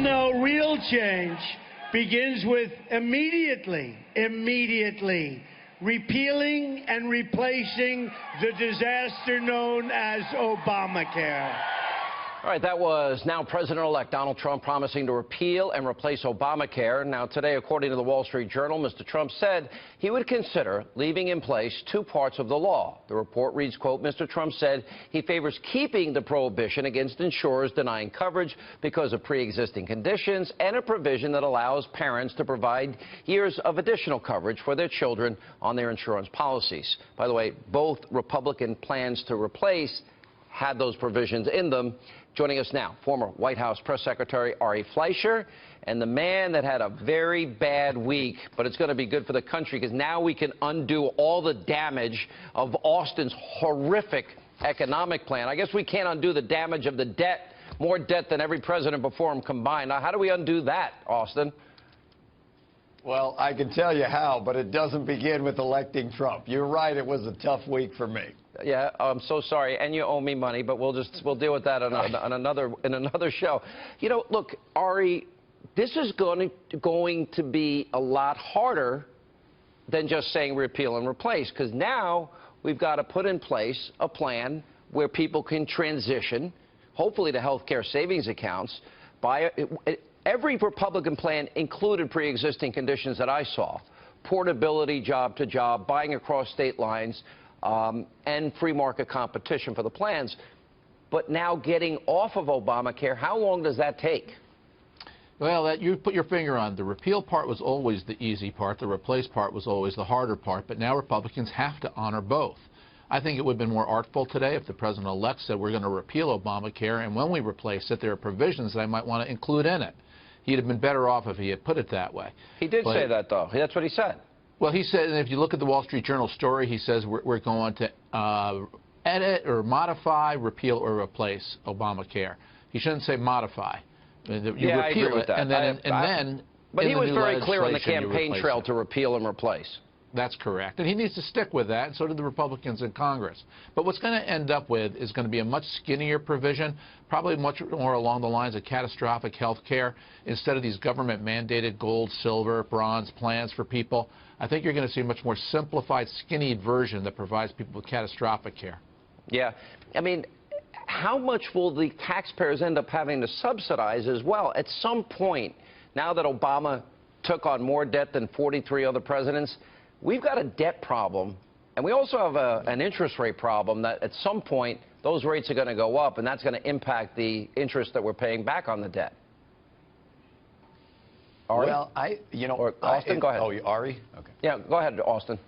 know real change begins with immediately repealing and replacing the disaster known as Obamacare. All right, that was now President-elect Donald Trump promising to repeal and replace Obamacare. Now, today, according to the Wall Street Journal, Mr. Trump said he would consider leaving in place two parts of the law. The report reads, quote, Mr. Trump said he favors keeping the prohibition against insurers denying coverage because of pre-existing conditions and a provision that allows parents to provide years of additional coverage for their children on their insurance policies. By the way, both Republican plans to replace had those provisions in them. Joining us now, former White House Press Secretary Ari Fleischer, and the man that had a very bad week, but it's going to be good for the country because now we can undo all the damage of Austin's horrific economic plan. I guess we can't undo the damage of the debt, more debt than every president before him combined. Now, how do we undo that, Austin? Well, I can tell you how, but it doesn't begin with electing Trump. You're right, it was a tough week for me. Yeah, I'm so sorry, and you owe me money, but we'll deal with that on another show. You know, look, Ari, this is going to be a lot harder than just saying repeal and replace, because now we've got to put in place a plan where people can transition, hopefully to health care savings accounts. Every Republican plan included pre-existing conditions that I saw: portability, job to job, buying across state lines, and free market competition for the plans. But now getting off of Obamacare, how long does that take? Well, you put your finger on. The repeal part was always the easy part. The replace part was always the harder part. But now Republicans have to honor both. I think it would have been more artful today if the president-elect said we're going to repeal Obamacare, and when we replace it, there are provisions that I might want to include in it. He'd have been better off if he had put it that way. He did say that, though. That's what he said. Well, he said, and if you look at the Wall Street Journal story, he says we're going to edit or modify, repeal, or replace Obamacare. He shouldn't say modify. Yeah, I agree with that. But he was very clear on the campaign trail to repeal and replace. That's correct. And he needs to stick with that, and so do the Republicans in Congress. But what's going to end up with is going to be a much skinnier provision, probably much more along the lines of catastrophic health care. Instead of these government-mandated gold, silver, bronze plans for people, I think you're going to see a much more simplified, skinny version that provides people with catastrophic care. Yeah. I mean, how much will the taxpayers end up having to subsidize as well? At some point, now that Obama took on more debt than 43 other presidents, we've got a debt problem, and we also have an interest rate problem that at some point those rates are going to go up, and that's going to impact the interest that we're paying back on the debt. Ari? Well, Austin, go ahead. Oh, Ari? Okay. Yeah, go ahead, Austin.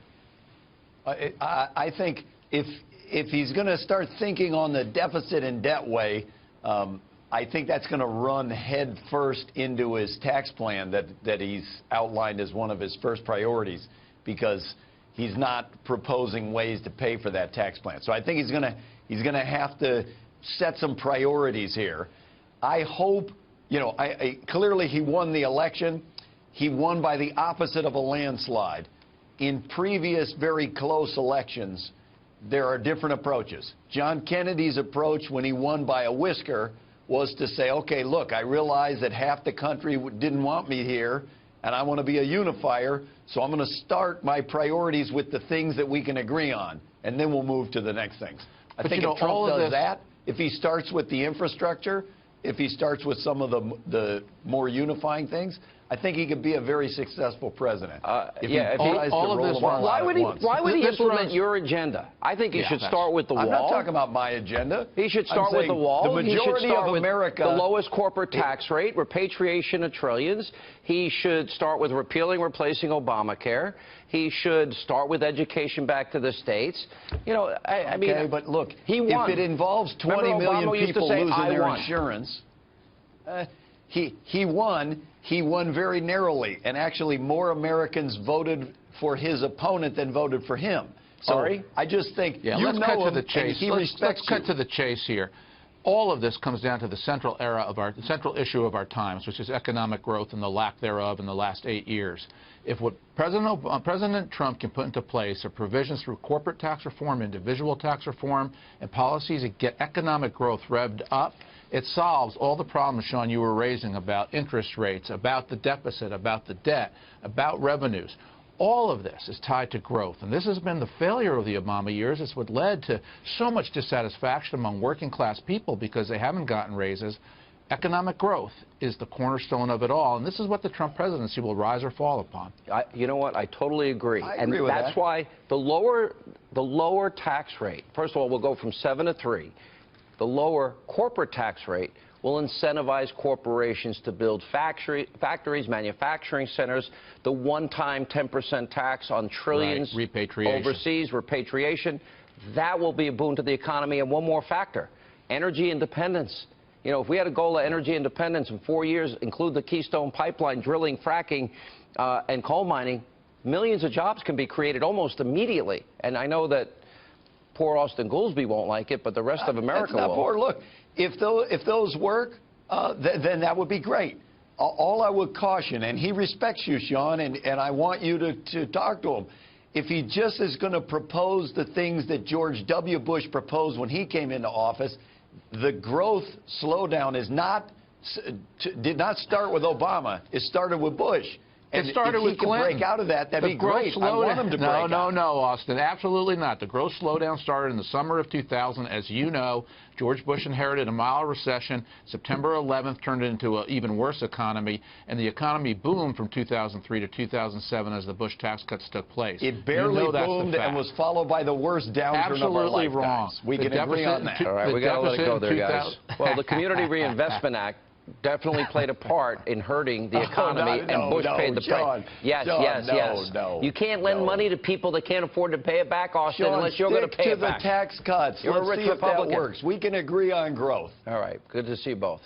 I think if he's going to start thinking on the deficit and debt way, I think that's going to run head first into his tax plan that he's outlined as one of his first priorities, because he's not proposing ways to pay for that tax plan. So I think he's going to have to set some priorities here. I hope, clearly he won the election. He won by the opposite of a landslide. In previous very close elections, there are different approaches. John Kennedy's approach when he won by a whisker was to say, okay, look, I realize that half the country didn't want me here, and I want to be a unifier, so I'm going to start my priorities with the things that we can agree on, and then we'll move to the next things. I think if Trump does that, if he starts with the infrastructure, if he starts with some of the more unifying things, I think he could be a very successful president. Why would he implement your agenda? I think he should start with the wall. I'm not talking about my agenda. He should start with the wall. The majority of America, the lowest corporate tax rate, repatriation of trillions. He should start with repealing, replacing Obamacare. He should start with education back to the states. I mean, but look, he won. If it involves 20 million people losing their insurance, he won. He won very narrowly, and actually more Americans voted for his opponent than voted for him. So I just think let's cut to the chase. Let's cut to the chase here. All of this comes down to the central issue of our times, which is economic growth and the lack thereof in the last 8 years. If what President Trump can put into place are provisions through corporate tax reform, individual tax reform, and policies that get economic growth revved up, It solves all the problems, Sean, you were raising about interest rates, about the deficit, about the debt, about revenues. All of this is tied to growth, and this has been the failure of the Obama years. It's what led to so much dissatisfaction among working-class people because they haven't gotten raises. Economic growth is the cornerstone of it all, and this is what the Trump presidency will rise or fall upon. You know what? I totally agree. I agree with that's that. why the lower tax rate, first of all, will go from 7 to 3. The lower corporate tax rate will incentivize corporations to build factories, manufacturing centers, the one-time 10% tax on trillions overseas, repatriation. That will be a boon to the economy. And one more factor, energy independence. You know, if we had a goal of energy independence in 4 years, include the Keystone Pipeline, drilling, fracking, and coal mining, millions of jobs can be created almost immediately. And I know that poor Austin Goolsbee won't like it, but the rest of America That's not will. poor. Look, if those work, then that would be great. All I would caution, and he respects you, Sean, and I want you to talk to him. If he just is going to propose the things that George W. Bush proposed when he came into office, the growth slowdown did not start with Obama. It started with Bush. And it started with Clinton. If he could break out of that, that'd be great. I want him to break out. No, Austin, absolutely not. The growth slowdown started in the summer of 2000. As you know, George Bush inherited a mild recession. September 11th turned it into an even worse economy, and the economy boomed from 2003 to 2007 as the Bush tax cuts took place. It barely boomed and was followed by the worst downturn of our lifetimes. Wrong. We can agree on that. All right, we got to let it go there, guys. Well, the Community Reinvestment Act definitely played a part in hurting the economy, and Bush paid the price. Yes. You can't lend money to people that can't afford to pay it back, Austin, unless you're going to pay it back. Stick to the tax cuts. You're Let's a rich see if Republican. that works. We can agree on growth. All right. Good to see you both.